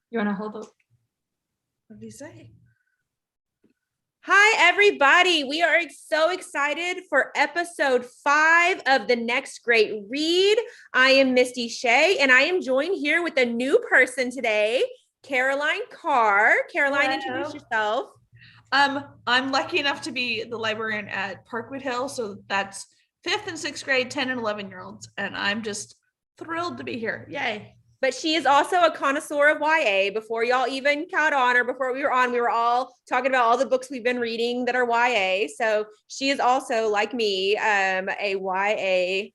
You want to hold up? What did he say? Hi, everybody. We are so excited for episode 5 of The Next Great Read. I am Misty Shea, and I am joined here with a new person today, Caroline Carr. Caroline, Hello. introduce yourself. I'm lucky enough to be the librarian at Parkwood Hill, so that's 5th and 6th grade, 10 and 11-year-olds, and I'm just thrilled to be here. Yay. But she is also a connoisseur of YA. Before y'all even caught on, or before we were all talking about all the books we've been reading that are YA. So she is also, like me, a YA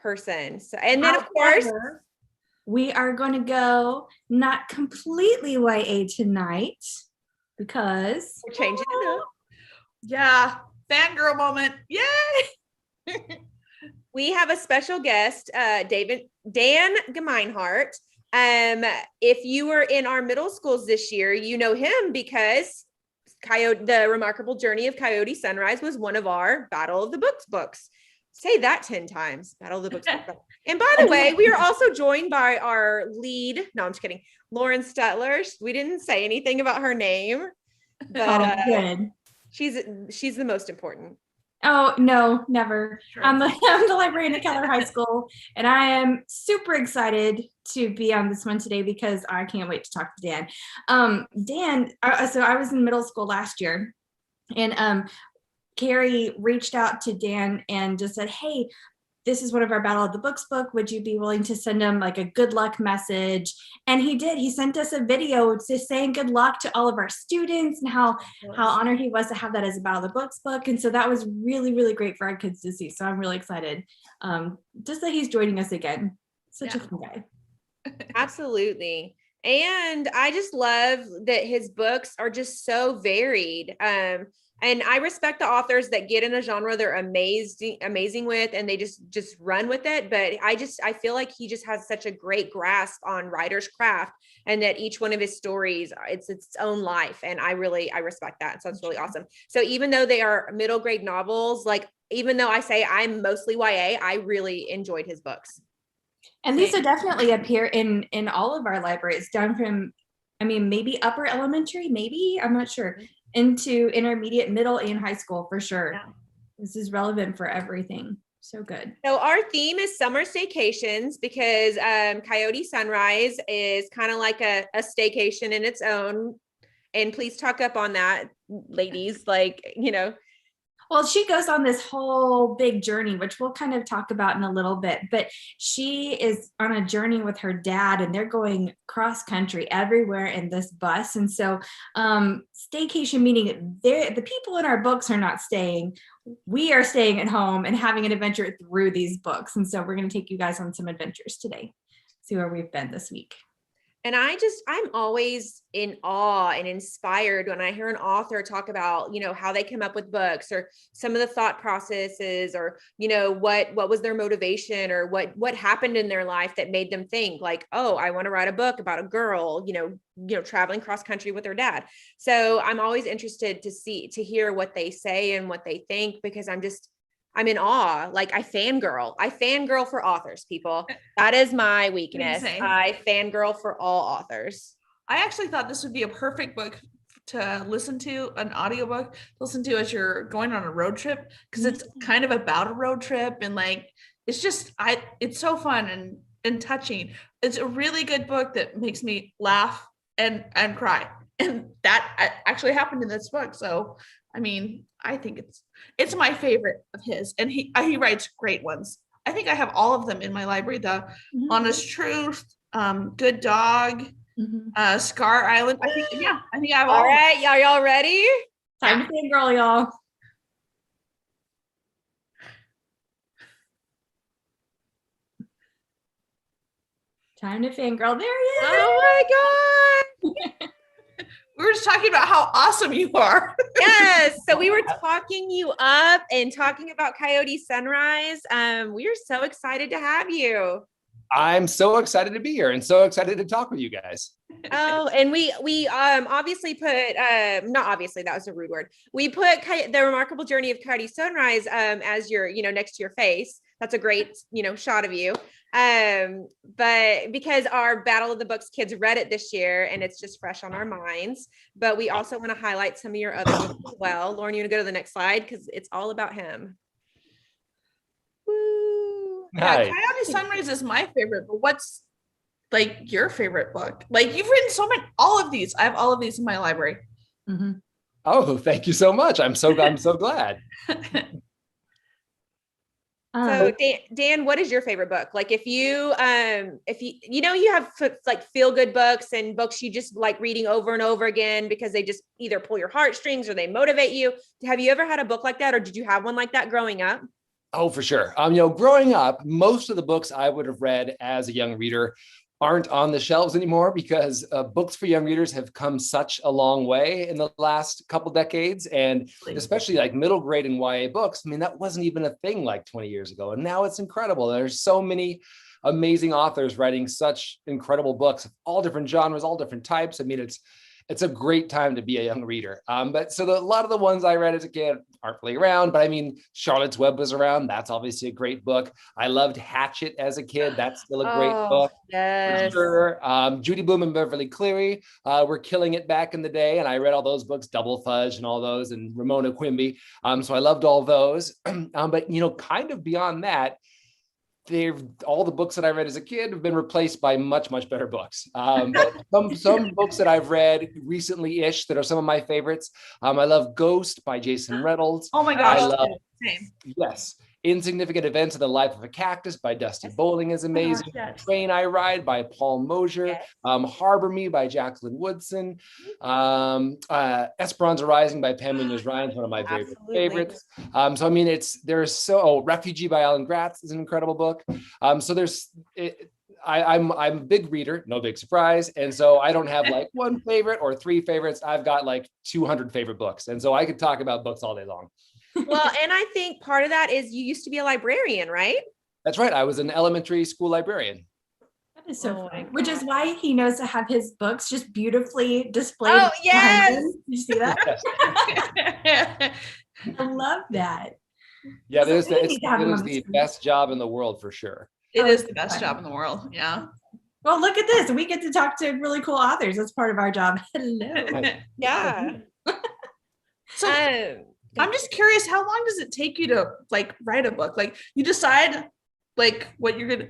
person. So, and then of course, we are going to go not completely YA tonight because we're changing it up. Yeah, fangirl moment. Yay! We have a special guest, Dan Gemeinhart. If you were in our middle schools this year, you know him because The Remarkable Journey of Coyote Sunrise was one of our Battle of the books. Say that 10 times, Battle of the Books. And by the way, we are also joined by our lead. No, I'm just kidding. Lauren Stetler. We didn't say anything about her name, but good. She's the most important. Oh, no, never. Sure. I'm the librarian at Keller High School, and I am super excited to be on this one today because I can't wait to talk to Dan. So I was in middle school last year, and Carrie reached out to Dan and just said, hey, this is one of our Battle of the Books book. Would you be willing to send him like a good luck message? And he did. He sent us a video just saying good luck to all of our students and how honored he was to have that as a Battle of the Books book. And so that was really, really great for our kids to see. So I'm really excited just that he's joining us again. Such a fun guy. Absolutely. And I just love that his books are just so varied. And I respect the authors that get in a genre they're amazing with, and they just run with it. But I feel like he just has such a great grasp on writer's craft, and that each one of his stories, it's its own life. And I respect that. So it's really awesome. So even though they are middle grade novels, like even though I say I'm mostly YA, I really enjoyed his books. And these are definitely appear in all of our libraries, down from, maybe upper elementary, maybe, I'm not sure, into intermediate, middle, and high school for sure. Yeah. This is relevant for everything. So good. So our theme is summer staycations because Coyote Sunrise is kind of like a staycation in its own. And please talk up on that, ladies, Well, she goes on this whole big journey, which we'll kind of talk about in a little bit, but she is on a journey with her dad and they're going cross country everywhere in this bus. And so staycation, meaning the people in our books are not staying. We are staying at home and having an adventure through these books. And so we're going to take you guys on some adventures today. See where we've been this week. And I'm always in awe and inspired when I hear an author talk about, how they come up with books or some of the thought processes or, what was their motivation or what happened in their life that made them think like, oh, I want to write a book about a girl, traveling cross country with her dad. So I'm always interested to hear what they say and what they think, because I'm in awe. Like I fangirl for authors, people. That is my weakness. I fangirl for all authors. I actually thought this would be a perfect book to listen to, an audiobook to listen to as you're going on a road trip, because it's kind of about a road trip and it's so fun and touching. It's a really good book that makes me laugh and cry. And that actually happened in this book. So I think it's my favorite of his, and he writes great ones. I think I have all of them in my library. The Honest Truth, Good Dog, Scar Island. I think I have all. All right, are y'all ready? Time to fangirl, y'all. Time to fangirl. There he is. Oh my God. We were just talking about how awesome you are. Yes. So we were talking you up and talking about Coyote Sunrise. We are so excited to have you. I'm so excited to be here and so excited to talk with you guys. Oh, and we obviously put not obviously, that was a rude word. We put The Remarkable Journey of Coyote Sunrise as your, next to your face. That's a great, shot of you. But because our Battle of the Books kids read it this year and it's just fresh on our minds, but we also want to highlight some of your other books as well. Lauren, you want to go to the next slide because it's all about him. Woo. Yeah, Nice. Coyote Sunrise is my favorite, but what's like your favorite book? Like you've written so many, all of these. I have all of these in my library. Mm-hmm. Oh, thank you so much. I'm so glad. So Dan, what is your favorite book? Like if you you have like feel good books and books you just like reading over and over again because they just either pull your heartstrings or they motivate you. Have you ever had a book like that, or did you have one like that growing up? Oh, for sure. Growing up, most of the books I would have read as a young reader aren't on the shelves anymore because books for young readers have come such a long way in the last couple decades. And especially like middle grade and YA books. I mean, that wasn't even a thing like 20 years ago. And now it's incredible. There's so many amazing authors writing such incredible books of all different genres, all different types. I mean, it's a great time to be a young reader. But so a lot of the ones I read as a kid aren't really around, but I mean, Charlotte's Web was around. That's obviously a great book. I loved Hatchet as a kid. That's still a great book. Yes. For sure. Judy Blume and Beverly Cleary were killing it back in the day. And I read all those books, Double Fudge and all those, and Ramona Quimby. So I loved all those. But, kind of beyond that, all the books that I read as a kid have been replaced by much, much better books. But some books that I've read recently-ish that are some of my favorites. I love Ghost by Jason Reynolds. Oh my gosh. I love, same. yes, Insignificant Events in the Life of a Cactus by Dusty Bowling is amazing. yes. Train I Ride by Paul Mosier. Harbor Me by Jacqueline Woodson. Esperanza Rising by Pam Munoz-Ryan is one of my favorites. So I mean, Refugee by Alan Gratz is an incredible book. I'm a big reader, no big surprise. And so I don't have like one favorite or three favorites. I've got like 200 favorite books. And so I could talk about books all day long. Well, and I think part of that is you used to be a librarian, right? That's right. I was an elementary school librarian. That is so fun. Which is why he knows to have his books just beautifully displayed. Oh, yes. Did you see that? I love that. Yeah, it is need to have them on the the screen. best job in the world for sure. It is the best job in the world. Yeah. Well, look at this. We get to talk to really cool authors. That's part of our job. Hello. Yeah. So I'm just curious, how long does it take you to like write a book? Like you decide like what you're gonna,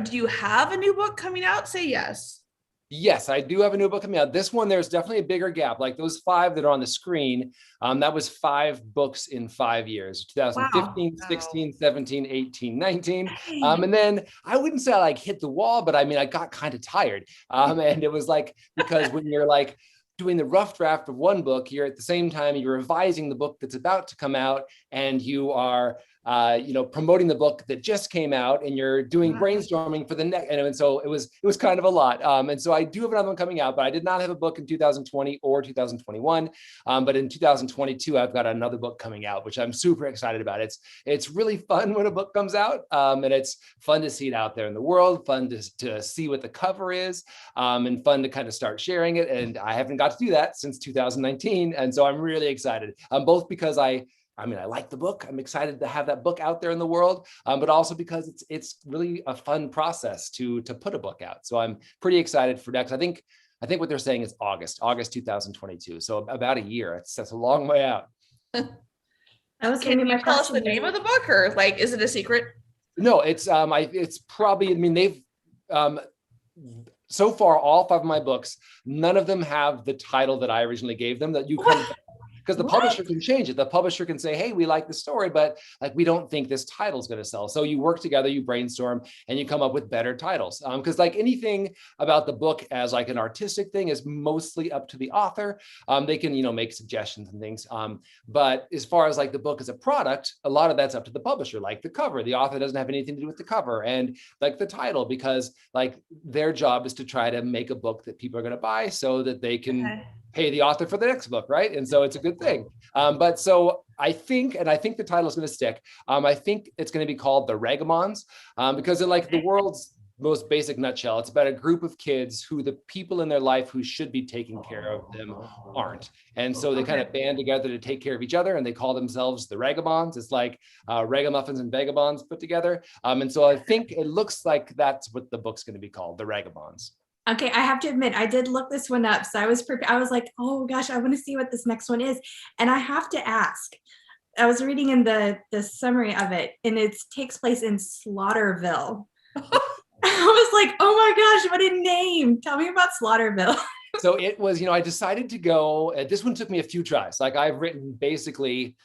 do you have a new book coming out? Say yes. Yes, I do have a new book coming out. This one, there's definitely a bigger gap. Like those 5 that are on the screen, that was 5 books in 5 years, 2015, Wow. 16, 17, 18, 19. And then I wouldn't say I like hit the wall, but I mean, I got kind of tired. And it was like, because when you're like doing the rough draft of one book, you're at the same time, you're revising the book that's about to come out, and you are promoting the book that just came out, and you're doing brainstorming for the next, and so it was kind of a lot. And so I do have another one coming out, but I did not have a book in 2020 or 2021. But in 2022, I've got another book coming out, which I'm super excited about. It's really fun when a book comes out, and it's fun to see it out there in the world, fun to see what the cover is, and fun to kind of start sharing it. And I haven't got to do that since 2019, and so I'm really excited. Both because I like the book. I'm excited to have that book out there in the world, but also because it's really a fun process to put a book out. So I'm pretty excited for next. I think what they're saying is August 2022. So about a year. That's a long way out. That was Can you tell us the name of the book, or like, is it a secret? No, it's probably, I mean, they've, so far, all 5 of my books, none of them have the title that I originally gave them, that you can, because the publisher can change it. The publisher can say, hey, we like the story, but like, we don't think this title is going to sell. So you work together, you brainstorm, and you come up with better titles. Because like anything about the book as like an artistic thing is mostly up to the author. They can, make suggestions and things. But as far as like the book as a product, a lot of that's up to the publisher, like the cover. The author doesn't have anything to do with the cover, and like the title, because like their job is to try to make a book that people are going to buy so that they can pay the author for the next book, right? And so it's a good thing. But so I think the title is going to stick. I think it's going to be called The Ragamons, because in like the world's most basic nutshell, it's about a group of kids who the people in their life who should be taking care of them aren't. And so they kind of band together to take care of each other, and they call themselves the Ragabonds. It's like ragamuffins and vagabonds put together. And so I think it looks like that's what the book's going to be called, the Ragabonds. Okay, I have to admit, I did look this one up. So I was like, oh gosh, I want to see what this next one is. And I have to ask, I was reading in the summary of it, and it takes place in Slaughterville. I was like, oh my gosh, what a name. Tell me about Slaughterville. So it was, I decided to go, this one took me a few tries. Like I've written basically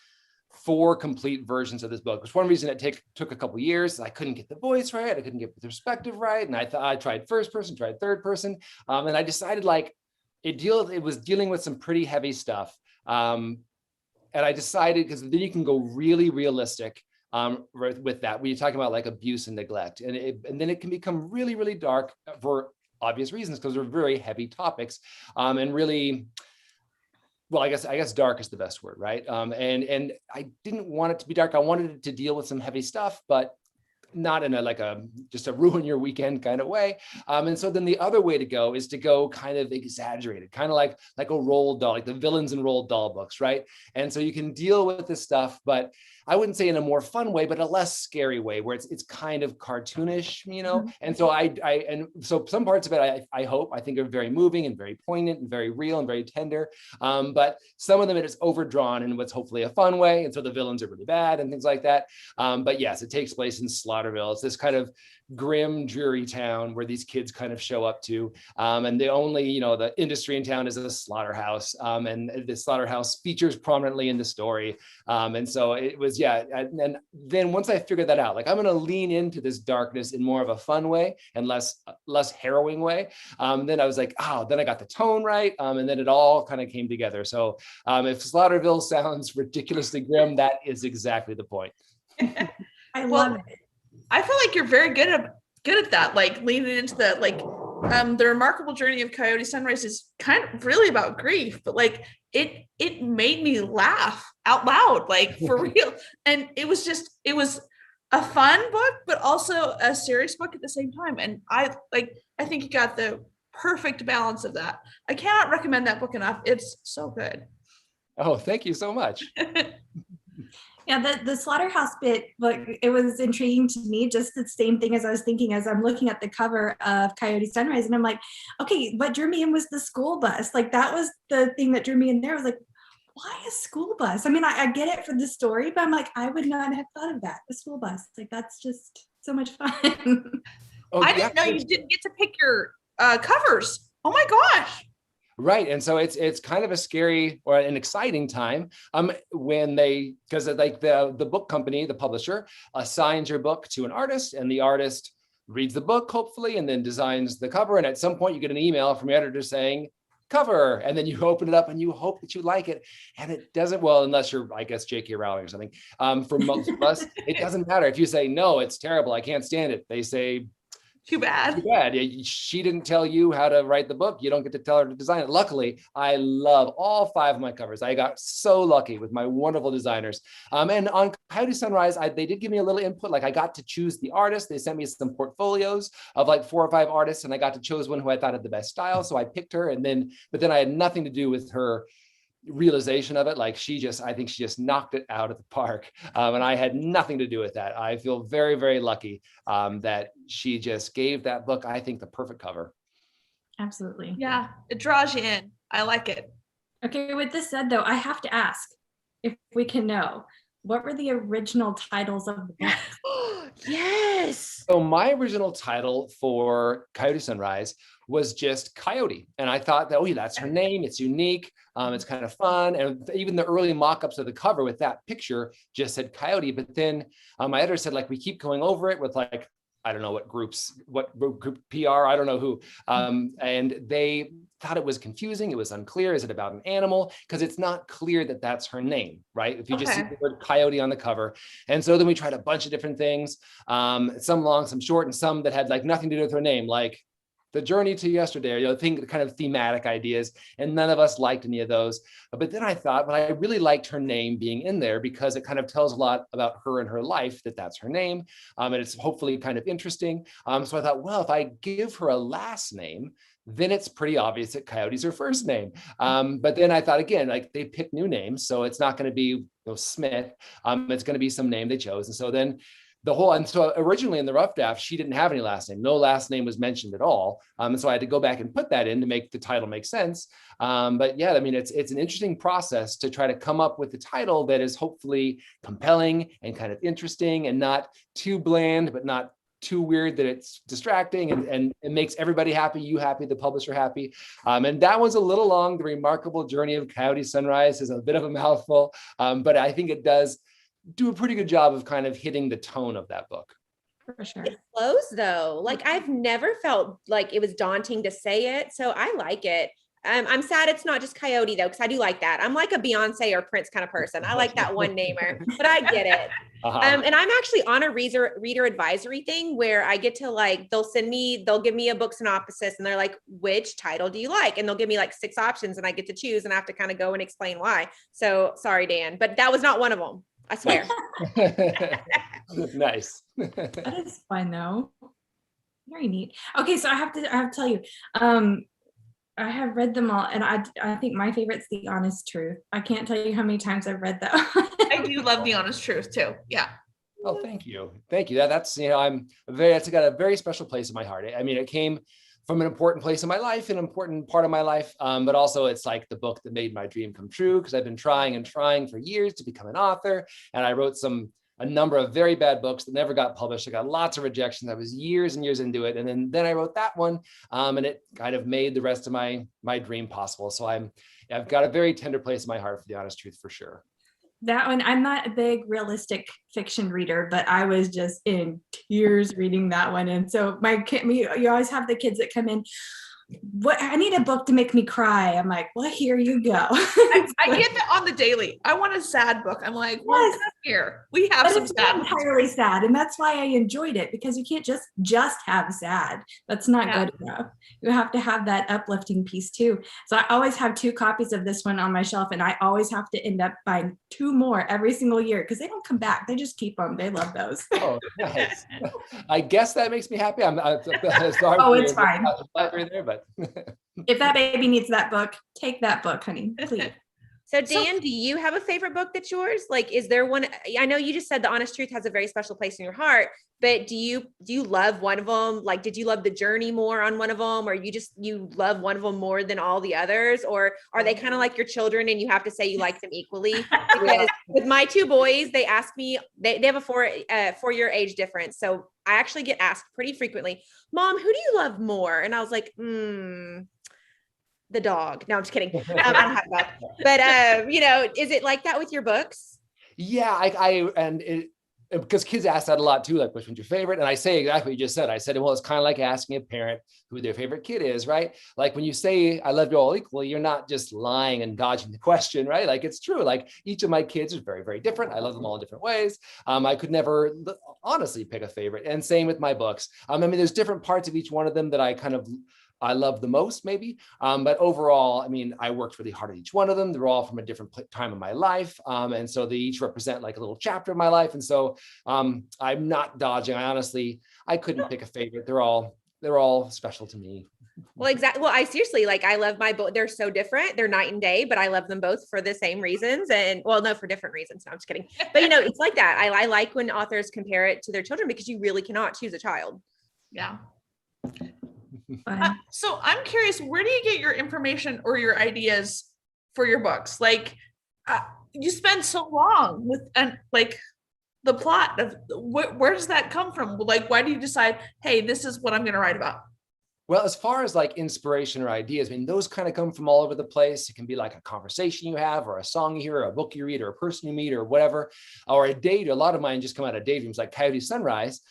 4 complete versions of this book. Which one reason it took a couple years. I couldn't get the voice right. I couldn't get the perspective right. And I thought I tried first person, tried third person. And I decided like it was dealing with some pretty heavy stuff. And I decided, because then you can go really realistic with that, when you're talking about like abuse and neglect, and then it can become really, really dark for obvious reasons, because they're very heavy topics, and really, well, I guess dark is the best word, right? And I didn't want it to be dark. I wanted it to deal with some heavy stuff, but not in just a ruin your weekend kind of way. And so then the other way to go is to go kind of exaggerated, kind of like a Roald Dahl, like the villains in Roald Dahl books, right? And so you can deal with this stuff, but I wouldn't say in a more fun way, but a less scary way, where it's kind of cartoonish, And so and so some parts of it, I think are very moving and very poignant and very real and very tender. But some of them it is overdrawn in what's hopefully a fun way. And so the villains are really bad and things like that. But yes, it takes place in Slaughterville. It's this kind of grim, dreary town where these kids kind of show up to. And the only, the industry in town is a slaughterhouse. And the slaughterhouse features prominently in the story. And so it was, and then once I figured that out, like I'm going to lean into this darkness in more of a fun way and less harrowing way. Then I was like, then I got the tone right. And then it all kind of came together. So if Slaughterville sounds ridiculously grim, that is exactly the point. I love it. I feel like you're very good at that, like leaning into the the remarkable journey of Coyote Sunrise is kind of really about grief, but like it made me laugh out loud, like for real. And it was a fun book, but also a serious book at the same time. And I think you got the perfect balance of that. I cannot recommend that book enough. It's so good. Oh, thank you so much. Yeah, the slaughterhouse bit, like it was intriguing to me, just the same thing as I was thinking as I'm looking at the cover of Coyote Sunrise, and I'm like, okay, what drew me in was the school bus. Like that was the thing that drew me in there. I was like, why a school bus? I mean, I get it for the story, but I'm like, I would not have thought of that, a school bus. Like that's just so much fun. Oh, I didn't know you didn't get to pick your covers. Oh my gosh. Right. And so it's kind of a scary or an exciting time when because like the book company, the publisher, assigns your book to an artist, and the artist reads the book, hopefully, and then designs the cover. And at some point you get an email from your editor saying cover, and then you open it up and you hope that you like it. And it doesn't, well, unless you're, I guess, J.K. Rowling or something. For most of us, it doesn't matter. If you say, no, it's terrible, I can't stand it, they say, too bad. She didn't tell you how to write the book. You don't get to tell her to design it. Luckily, I love all 5 of my covers. I got so lucky with my wonderful designers. And on Coyote Sunrise, they did give me a little input. Like I got to choose the artist. They sent me some portfolios of like 4 or 5 artists, and I got to choose one who I thought had the best style. So I picked her, but then I had nothing to do with her realization of it. Like I think she just knocked it out of the park. And I had nothing to do with that. I feel very, very lucky that she just gave that book, I think, the perfect cover. Absolutely. Yeah, it draws you in. I like it. Okay, with this said though, I have to ask if we can know, what were the original titles of the book? Yes. So my original title for Coyote Sunrise was just Coyote. And I thought that, that's her name. It's unique. It's kind of fun. And even the early mock-ups of the cover with that picture just said Coyote. But then my editor said, like, we keep going over it with like, I don't know what group PR, I don't know who. And they thought it was confusing. It was unclear. Is it about an animal? Because it's not clear that that's her name, right? If you just see the word Coyote on the cover. And so then we tried a bunch of different things, some long, some short, and some that had like nothing to do with her name, like the journey to yesterday, think kind of thematic ideas, and none of us liked any of those. But then I thought, well, I really liked her name being in there because it kind of tells a lot about her and her life, that's her name. And it's hopefully kind of interesting. So I thought, well, if I give her a last name, then it's pretty obvious that Coyote's her first name. But then I thought again, like they pick new names, so it's not going to be Smith. It's going to be some name they chose. And so then and so originally in the rough draft, she didn't have any last name. No last name was mentioned at all. And so I had to go back and put that in to make the title make sense. But yeah, I mean, it's an interesting process to try to come up with a title that is hopefully compelling and kind of interesting and not too bland, but not too weird that it's distracting, and it makes everybody happy, you happy, the publisher happy. And that was a little long. The Remarkable Journey of Coyote Sunrise is a bit of a mouthful, but I think it does do a pretty good job of kind of hitting the tone of that book. For sure. It flows though. Like I've never felt like it was daunting to say it. So I like it. I'm sad it's not just Coyote though, because I do like that. I'm like a Beyonce or Prince kind of person. I like that one namer, but I get it. And I'm actually on a reader advisory thing where I get to they'll give me a book synopsis and they're like, which title do you like? And they'll give me like 6 options and I get to choose and I have to kind of go and explain why. So sorry, Dan, but that was not one of them. I swear. Nice. That is fun though. Very neat. Okay, so I have to tell you, I have read them all, and I think my favorite's The Honest Truth. I can't tell you how many times I've read that. I do love The Honest Truth too. Yeah. Oh, thank you. That's it's got a very special place in my heart. I mean, it came from an important place in my life, an important part of my life, but also it's like the book that made my dream come true, because I've been trying for years to become an author, and I wrote a number of very bad books that never got published. I got lots of rejections. I was years and years into it. And then I wrote that one, and it kind of made the rest of my dream possible. So I've got a very tender place in my heart for The Honest Truth, for sure. That one, I'm not a big realistic fiction reader, but I was just in tears reading that one. And so you always have the kids that come in, what, I need a book to make me cry. I'm like, well, here you go. I get that on the daily. I want a sad book. I'm like, well, yes. Here we have some sad. Entirely sad, and that's why I enjoyed it, because you can't just have sad. That's not good enough. You have to have that uplifting piece too. So I always have 2 copies of this one on my shelf, and I always have to end up buying 2 more every single year because they don't come back. They just keep them. They love those. Oh, nice. I guess that makes me happy. I'm sorry. Oh, it's fine. There, but if that baby needs that book, take that book, honey, please. So Dan, do you have a favorite book that's yours? Like, is there one? I know you just said The Honest Truth has a very special place in your heart, but do you love one of them? Like, did you love the journey more on one of them, or you love one of them more than all the others? Or are they kind of like your children and you have to say you like them equally? Because with my 2 boys, they ask me, they have a 4-year age difference. So I actually get asked pretty frequently, Mom, who do you love more? And I was like, the dog. No, I'm just kidding. I don't have that. But is it like that with your books? Yeah, because kids ask that a lot too, like which one's your favorite? And I say exactly what you just said. I said, well, it's kind of like asking a parent who their favorite kid is, right? Like when you say I love you all equally, you're not just lying and dodging the question, right? Like it's true. Like each of my kids is very, very different. I love them all in different ways. I could never honestly pick a favorite. And same with my books. I mean, there's different parts of each one of them that I love the most, maybe. But overall, I mean, I worked really hard at each one of them. They're all from a different time of my life. And so they each represent like a little chapter of my life. And so I'm not dodging. I couldn't pick a favorite. They're all special to me. Well, exactly. Well, I seriously, like, I love my book. They're so different. They're night and day, but I love them both for the same reasons. And no, for different reasons. No, I'm just kidding. But it's like that. I like when authors compare it to their children, because you really cannot choose a child. Yeah. So I'm curious, where do you get your information or your ideas for your books? Like, you spend so long with the plot of where does that come from? Like, why do you decide, hey, this is what I'm going to write about? Well, as far as like inspiration or ideas, I mean, those kind of come from all over the place. It can be like a conversation you have, or a song you hear, or a book you read, or a person you meet, or whatever, or a date. A lot of mine just come out of daydreams, like Coyote Sunrise.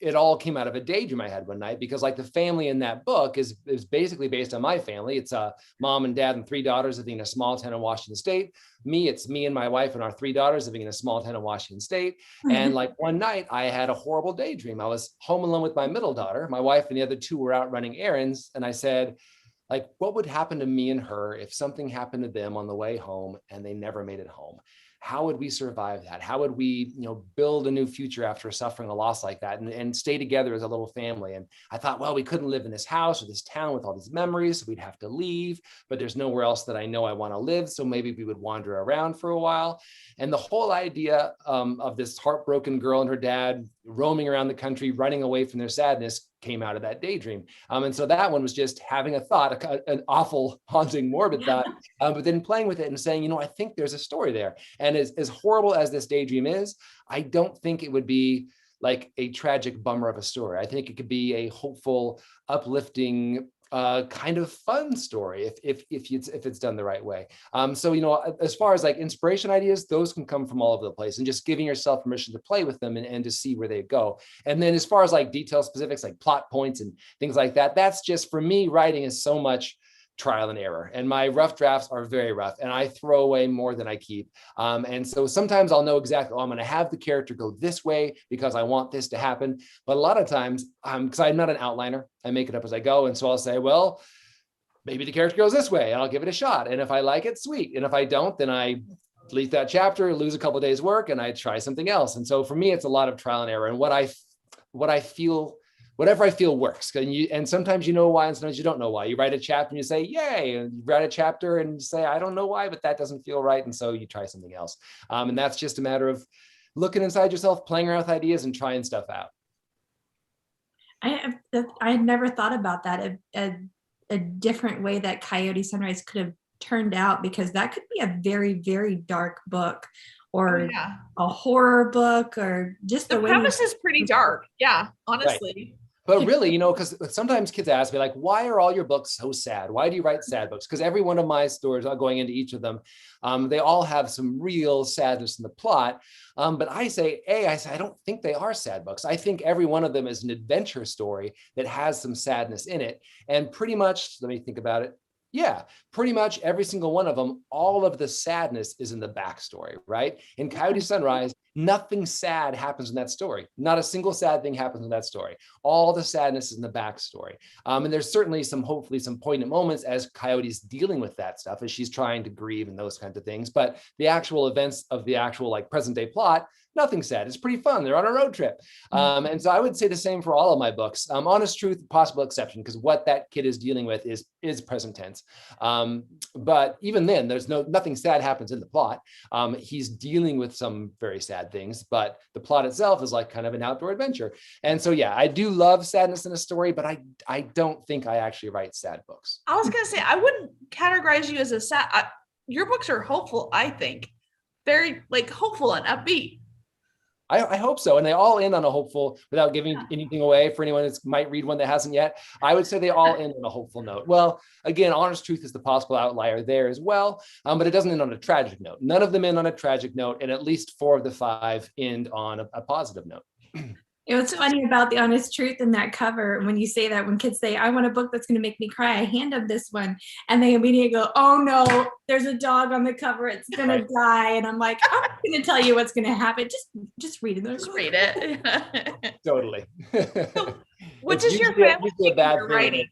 it all came out of a daydream I had one night, because like the family in that book is basically based on my family. It's a mom and dad and 3 daughters living in a small town in Washington State. It's me and my wife and our 3 daughters living in a small town in Washington State. And like one night I had a horrible daydream. I was home alone with my middle daughter. My wife and the other 2 were out running errands. And I said, like, what would happen to me and her if something happened to them on the way home and they never made it home? How would we survive that? How would we, build a new future after suffering a loss like that, and stay together as a little family? And I thought, well, we couldn't live in this house or this town with all these memories, so we'd have to leave, but there's nowhere else that I know I want to live. So maybe we would wander around for a while. And the whole idea of this heartbroken girl and her dad roaming around the country, running away from their sadness, came out of that daydream. And so that one was just having a thought, an awful, haunting, morbid thought, but then playing with it and saying, I think there's a story there. And as horrible as this daydream is, I don't think it would be like a tragic bummer of a story. I think it could be a hopeful, uplifting, kind of fun story if it's done the right way. So as far as like inspiration ideas, those can come from all over the place, and just giving yourself permission to play with them and to see where they go. And then as far as like detail specifics, like plot points and things like that, that's just, for me, writing is so much trial and error, and my rough drafts are very rough, and I throw away more than I keep. And so sometimes I'll know exactly, I'm going to have the character go this way because I want this to happen. But a lot of times, because I'm not an outliner, I make it up as I go. And so I'll say, well, maybe the character goes this way, and I'll give it a shot. And if I like it, sweet. And if I don't, then I delete that chapter, lose a couple of days work, and I try something else. And so for me, it's a lot of trial and error. And what I feel, whatever I feel works. And sometimes you know why, and sometimes you don't know why. You write a chapter and you say, yay, and you write a chapter and you say, I don't know why, but that doesn't feel right. And so you try something else. And that's just a matter of looking inside yourself, playing around with ideas, and trying stuff out. I had never thought about that, a different way that Coyote Sunrise could have turned out, because that could be a very, very dark book, or a horror book, or just the premise is pretty dark. Yeah, honestly. Right. But really, because sometimes kids ask me, like, why are all your books so sad? Why do you write sad books? Because every one of my stories, I'm going into each of them, they all have some real sadness in the plot. But I say, I don't think they are sad books. I think every one of them is an adventure story that has some sadness in it. And pretty much, let me think about it. Yeah, pretty much every single one of them, all of the sadness is in the backstory, right? In Coyote Sunrise, nothing sad happens in that story. Not a single sad thing happens in that story. All the sadness is in the backstory. And there's certainly hopefully some poignant moments as Coyote's dealing with that stuff, as she's trying to grieve and those kinds of things. But the actual events of the actual like present day plot, nothing sad. It's pretty fun. They're on a road trip. And so I would say the same for all of my books. Honest Truth, possible exception, because what that kid is dealing with is present tense. But even then, there's nothing sad happens in the plot. He's dealing with some very sad things, but the plot itself is like kind of an outdoor adventure. And so, yeah, I do love sadness in a story, but I don't think I actually write sad books. I was going to say, I wouldn't categorize you as a sad, your books are hopeful, I think. Very like hopeful and upbeat. I hope so. And they all end on a hopeful, without giving anything away for anyone that might read one that hasn't yet. I would say they all end on a hopeful note. Well, again, Honest Truth is the possible outlier there as well, but it doesn't end on a tragic note. None of them end on a tragic note, and at least 4 of the 5 end on a positive note. What's funny about the Honest Truth in that cover, when you say that, when kids say, I want a book that's going to make me cry, I hand them this one, and they immediately go, oh no, there's a dog on the cover, it's going to die. And I'm like, I'm not going to tell you what's going to happen. Just read it. Just read it. Totally. So, what does your family think of your writing?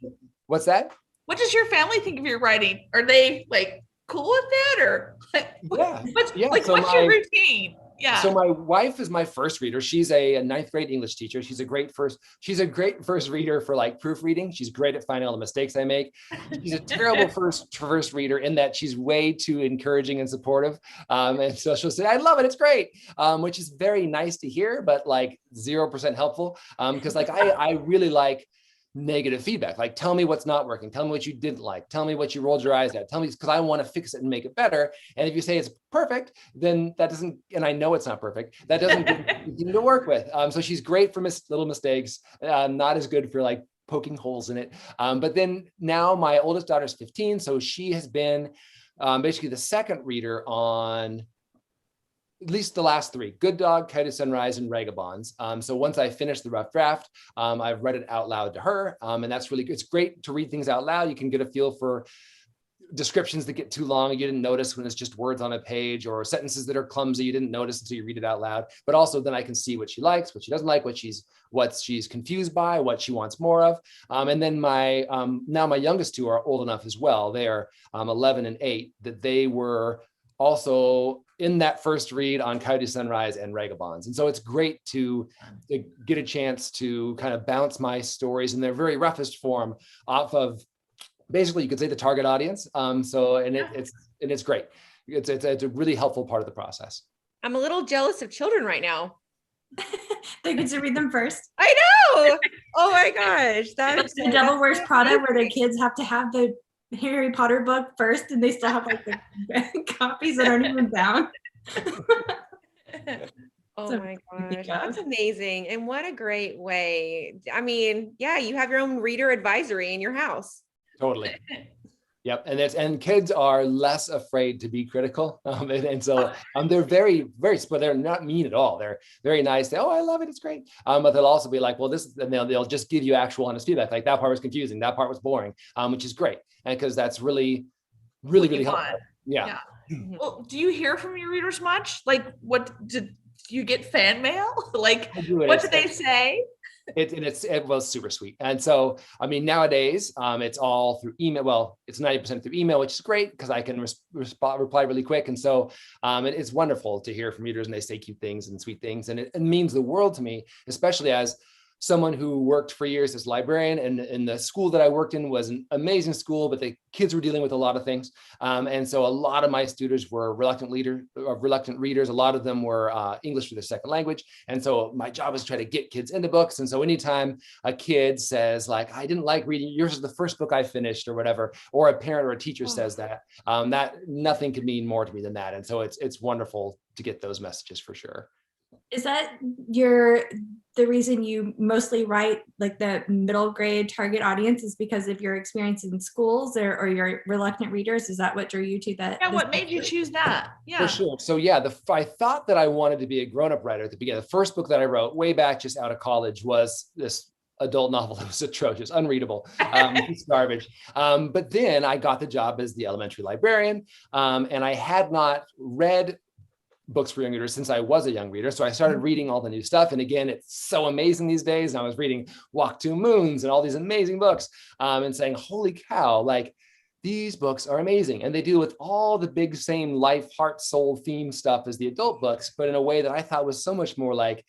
What's that? What does your family think of your writing? Are they like cool with that, or like, what's your routine? Yeah. So my wife is my first reader. She's a 9th grade English teacher. She's a great first reader for like proofreading. She's great at finding all the mistakes I make. She's a terrible first reader in that she's way too encouraging and supportive. And so she'll say, I love it. It's great. Which is very nice to hear, but like 0% helpful. Because like I really like negative feedback. Like, tell me what's not working. Tell me what you didn't like. Tell me what you rolled your eyes at. Tell me, because I want to fix it and make it better. And if you say it's perfect, then that doesn't, and I know it's not perfect, that doesn't continue to work with. So she's great for little mistakes, not as good for like poking holes in it. But then now my oldest daughter's 15. So she has been basically the second reader on at least the last three: Good Dog, Coyote Sunrise, and Vagabonds. So once I finish the rough draft, I've read it out loud to her, and that's really good. It's great to read things out loud. You can get a feel for descriptions that get too long you didn't notice when it's just words on a page, or sentences that are clumsy you didn't notice until you read it out loud. But also then I can see what she likes, what she doesn't like, what she's confused by, what she wants more of. And then my now my youngest two are old enough as well. They are 11 and 8, that they were also in that first read on Coyote Sunrise and Vagabonds. And so it's great to get a chance to kind of bounce my stories in their very roughest form off of, basically, you could say, the target audience. It's great. It's a really helpful part of the process. I'm a little jealous of children right now. They get to read them first. I know. Oh my gosh. That's the Devil Wears Prada, where the kids have to have the Harry Potter book first, and they still have like the copies that aren't even bound. Oh my gosh, that's amazing. And what a great way. I mean, yeah, you have your own reader advisory in your house. Totally. Yep. And kids are less afraid to be critical. And so they're very, very, but they're not mean at all. They're very nice. Oh, I love it. It's great. But they'll also be like, well, and they'll just give you actual honest feedback. Like, that part was confusing. That part was boring, which is great. And because that's really, really, really helpful. Yeah. Well, do you hear from your readers much? Like, do you get fan mail? Like, what do they say? It was super sweet. And so, I mean, nowadays, it's all through email. Well, it's 90% through email, which is great because I can reply really quick. And so it's wonderful to hear from readers, and they say cute things and sweet things. And it means the world to me, especially as someone who worked for years as a librarian, and the school that I worked in was an amazing school, but the kids were dealing with a lot of things. And so a lot of my students were reluctant readers. A lot of them were English for their second language. And so my job is to try to get kids into books. And so anytime a kid says, like, I didn't like reading, yours is the first book I finished, or whatever, or a parent or a teacher says that, that nothing could mean more to me than that. And so it's wonderful to get those messages, for sure. Is that the reason you mostly write like the middle grade target audience, is because of your experience in schools or your reluctant readers? Is that what drew you to that? Yeah, what made you choose that? Yeah, for sure. So yeah, I thought that I wanted to be a grown-up writer at the beginning. The first book that I wrote way back just out of college was this adult novel that was atrocious, unreadable, it's garbage. But then I got the job as the elementary librarian, and I had not read books for young readers since I was a young reader. So I started reading all the new stuff. And again, it's so amazing these days. And I was reading Walk Two Moons and all these amazing books, and saying, holy cow, like, these books are amazing. And they deal with all the big same life, heart, soul theme stuff as the adult books, but in a way that I thought was so much more like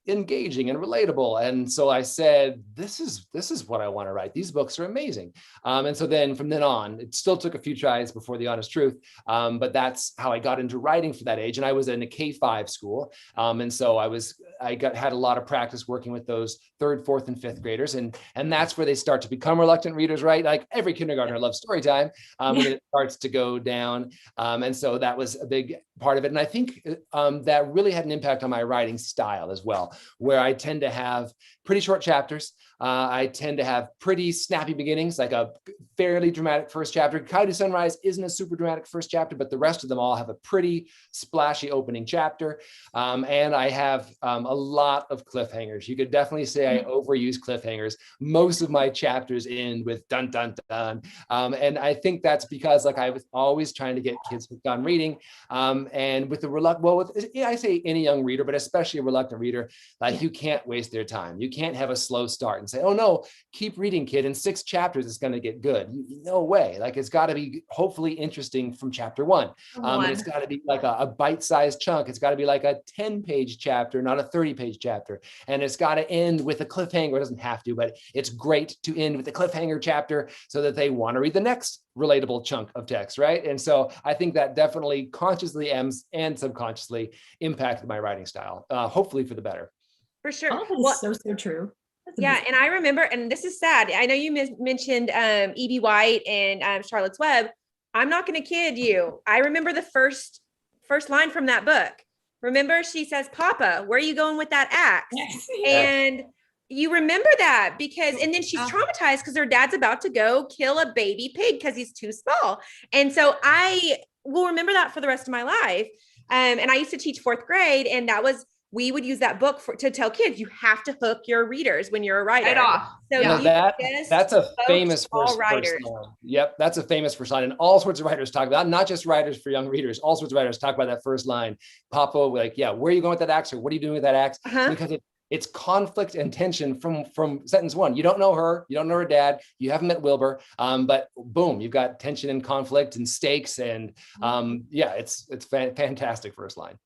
engaging and relatable. And so I said, this is what I want to write. These books are amazing. And so then from then on, it still took a few tries before the honest truth. But that's how I got into writing for that age. And I was in a K-5 school. And so had a lot of practice working with those 3rd, 4th, and 5th graders. And that's where they start to become reluctant readers, right? Like every kindergartner loves story time when it starts to go down. And so that was a big part of it. And I think that really had an impact on my writing style as well, where I tend to have pretty short chapters. I tend to have pretty snappy beginnings, like a fairly dramatic first chapter. Coyote Sunrise isn't a super dramatic first chapter, but the rest of them all have a pretty splashy opening chapter. And I have a lot of cliffhangers. You could definitely say I overuse cliffhangers. Most of my chapters end with dun, dun, dun. And I think that's because, like, I was always trying to get kids hooked on reading. And with the I say any young reader, but especially a reluctant reader, like, you can't waste their time. You can't have a slow start and say, oh no, keep reading, kid. In 6 chapters, it's going to get good. No way. Like, it's got to be hopefully interesting from chapter 1. And it's got to be like a bite-sized chunk. It's got to be like a 10-page chapter, not a 30-page chapter. And it's got to end with a cliffhanger. It doesn't have to, but it's great to end with a cliffhanger chapter so that they want to read the next relatable chunk of text, right? And so I think that definitely consciously and subconsciously impacted my writing style, hopefully for the better. For sure. Oh, so true. Yeah, and I remember, and this is sad, I know you mentioned E.B. White and Charlotte's Web. I'm not going to kid you. I remember the first line from that book. Remember, she says, Papa, where are you going with that axe? Yes. And you remember that and then she's traumatized because her dad's about to go kill a baby pig because he's too small. And so I will remember that for the rest of my life. And I used to teach 4th grade, and we would use that book to tell kids, you have to hook your readers when you're a writer. Right off. So that's a famous first line. Yep, that's a famous first line. And all sorts of writers talk about, not just writers for young readers, all sorts of writers talk about that first line. Papa, like, yeah, where are you going with that axe? Or what are you doing with that axe? Because it's conflict and tension from sentence 1. You don't know her, you don't know her dad, you haven't met Wilbur, but boom, you've got tension and conflict and stakes, and it's fantastic first line.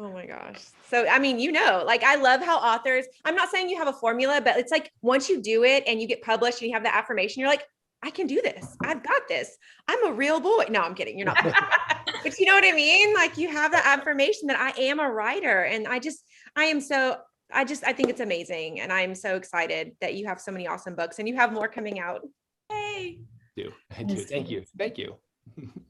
Oh my gosh. So, I mean, like, I love how authors, I'm not saying you have a formula, but it's like, once you do it and you get published and you have the affirmation, you're like, I can do this. I've got this. I'm a real boy. No, I'm kidding. You're not. But you know what I mean? Like, you have the affirmation that I am a writer. And I think it's amazing. And I'm so excited that you have so many awesome books and you have more coming out. Hey. I do. Thank you.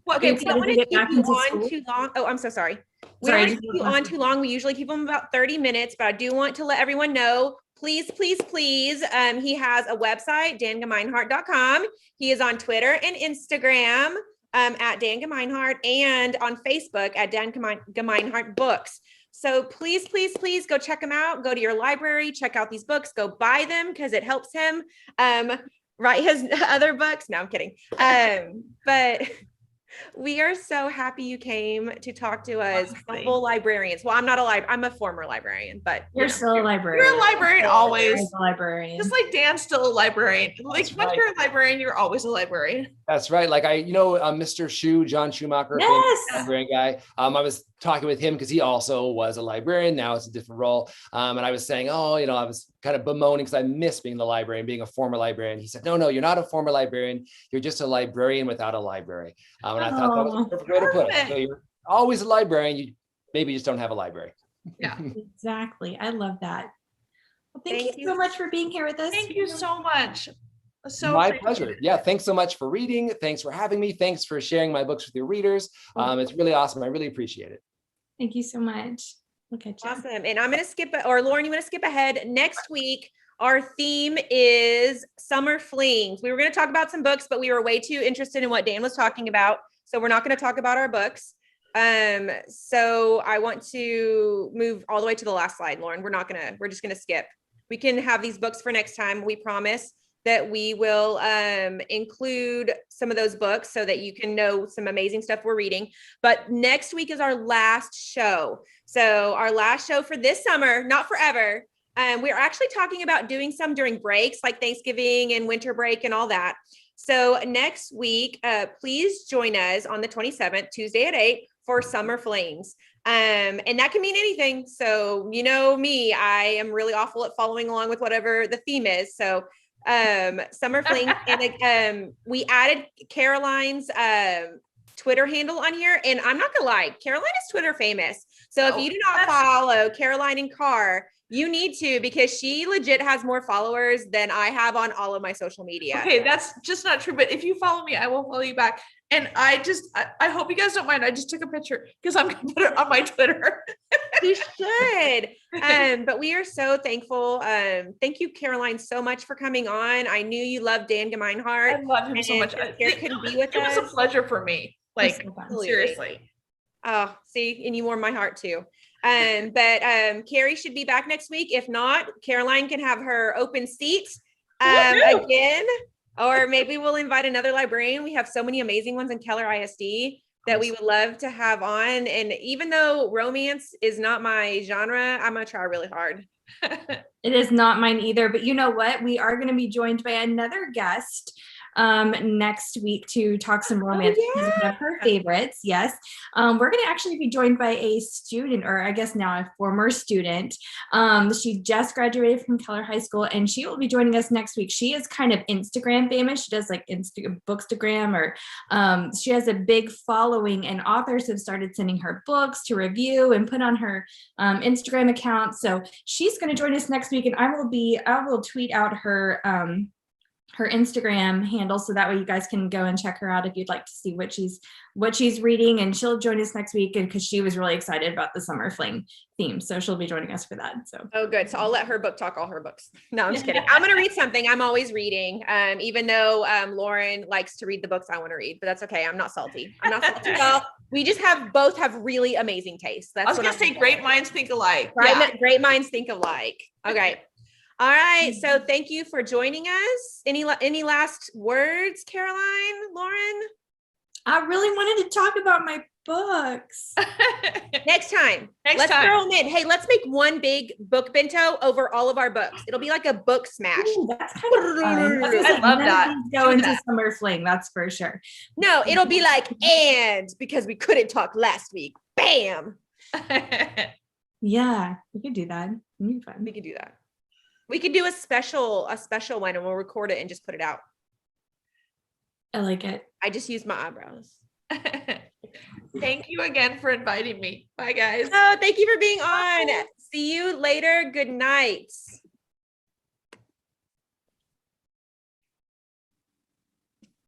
Well, okay, we don't want to keep you on too long. Oh, I'm so sorry. We don't want to keep you on too long. We usually keep them about 30 minutes, but I do want to let everyone know, please, please, please. He has a website, dangemeinhart.com. He is on Twitter and Instagram at Dan Gemeinhart, and on Facebook at Dan Gemeinhart Books. So please, please, please go check him out. Go to your library, check out these books, go buy them because it helps him write his other books. No, I'm kidding. But we are so happy you came to talk to us, humble librarians. Well, I'm not I'm a former librarian, but you're still a librarian. You're a librarian always. A librarian. Just like Dan's still a librarian. Like, That's once right. you're a librarian, you're always a librarian. That's right. Like Mr. Shu, John Schumacher, Yes. librarian guy. I was talking with him because he also was a librarian. Now it's a different role. And I was saying, I was kind of bemoaning because I miss being the librarian, being a former librarian. He said, no, you're not a former librarian. You're just a librarian without a library. And I thought that was a perfect way to put it. So you're always a librarian. You maybe just don't have a library. Yeah, exactly. I love that. Well, thank you so much for being here with us. Thank you so much. So my pleasure. Yeah, thanks so much for reading. Thanks for having me. Thanks for sharing my books with your readers. It's really awesome. I really appreciate it. Thank you so much. Look at you. Awesome. And I'm going to Lauren, you want to skip ahead? Next week, our theme is summer flings. We were going to talk about some books, but we were way too interested in what Dan was talking about. So we're not going to talk about our books. So I want to move all the way to the last slide, Lauren. We're just going to skip. We can have these books for next time. We promise that we will include some of those books so that you can know some amazing stuff we're reading. But next week is our last show. So our last show for this summer, not forever. We're actually talking about doing some during breaks like Thanksgiving and winter break and all that. So next week, please join us on the 27th, Tuesday at 8 for Summer Flings. And that can mean anything. So, you know me, I am really awful at following along with whatever the theme is. So Summer Flings, and we added Caroline's Twitter handle on here. And I'm not gonna lie, Caroline is Twitter famous. So if you do not follow Caroline and Carr, you need to, because she legit has more followers than I have on all of my social media. Okay, that's just not true. But if you follow me, I will follow you back. And I hope you guys don't mind. I just took a picture because I'm gonna put it on my Twitter. You should. But we are so thankful. Thank you, Caroline, so much for coming on. I knew you loved Dan Gemeinhart. I love him so much. It could be with us. It was a pleasure for me. Like, seriously. Oh, see, and you warmed my heart too. But Carrie should be back next week. If not, Caroline can have her open seat again, or maybe we'll invite another librarian. We have so many amazing ones in Keller ISD that we would love to have on. And even though romance is not my genre, I'm going to try really hard. It is not mine either, but you know what? We are going to be joined by another guest next week to talk some romance. Oh, yeah. One of her favorites. Yes. We're going to actually be joined by a student, or I guess now a former student. She just graduated from Keller High School, and she will be joining us next week. She is kind of Instagram famous. She does like Bookstagram, or she has a big following, and authors have started sending her books to review and put on her Instagram account. So she's going to join us next week, and I will tweet out her her Instagram handle, so that way you guys can go and check her out if you'd like to see what she's reading. And she'll join us next week, and because she was really excited about the summer fling theme, so she'll be joining us for that. So good. So I'll let her book talk all her books. No, I'm just kidding. I'm gonna read something. I'm always reading, even though Lauren likes to read the books I want to read, but that's okay. I'm not salty. Well, we just both have really amazing taste. That's I was gonna say great minds think alike. Right, great minds think alike. Okay. All right. So thank you for joining us. Any last words, Caroline, Lauren? I really wanted to talk about my books. Next time. Let's throw them in. Hey, let's make one big book bento over all of our books. It'll be like a book smash. Ooh, that's kind of fun. I love that. Go into summer fling, that's for sure. No, it'll be like, and because we couldn't talk last week. Bam. Yeah, we could do that. It'd be fun. We could do that. We could do a special one, and we'll record it and just put it out. I like it. I just used my eyebrows. Thank you again for inviting me. Bye, guys. Oh, thank you for being on. See you later. Good night.